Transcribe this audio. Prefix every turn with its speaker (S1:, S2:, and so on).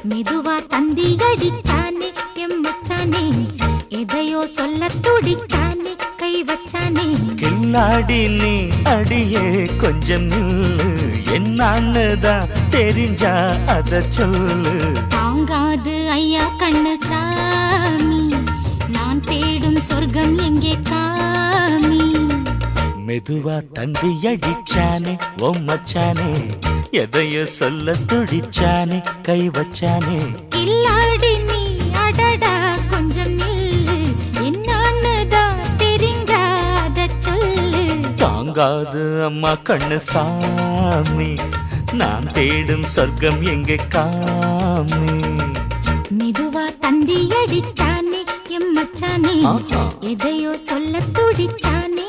S1: மெதுவா தந்தி அடிச்சானே எம்மச்சானே எதையோ சொல்ல துடிச்சானே கை வச்சானே
S2: கில்லாடி நீ அடியே கொஞ்சம் நில்லு என்னான்னுதான் தெரிஞ்சா அத சொல்லு
S1: தாங்காது ஐயா கண்ணு சாமி நான் தேடும் சொர்க்கம் எங்கே காமி
S2: மெதுவா தந்தி அடிச்சானே ஓ மச்சானே எதையோ சொல்ல துடிச்சானே கை வச்சானே
S1: கில்லாடி நீ அடடா கொஞ்சம் நில்லு என்னான்னுதான் தெரிஞ்சாத சொல்லு
S2: தாங்காது அம்மா கண்ணு சாமி நான் தேடும் சொர்க்கம் எங்கே காமி
S1: மெதுவா தந்தி அடிச்சானே எம்மச்சானே எதையோ சொல்ல துடிச்சானே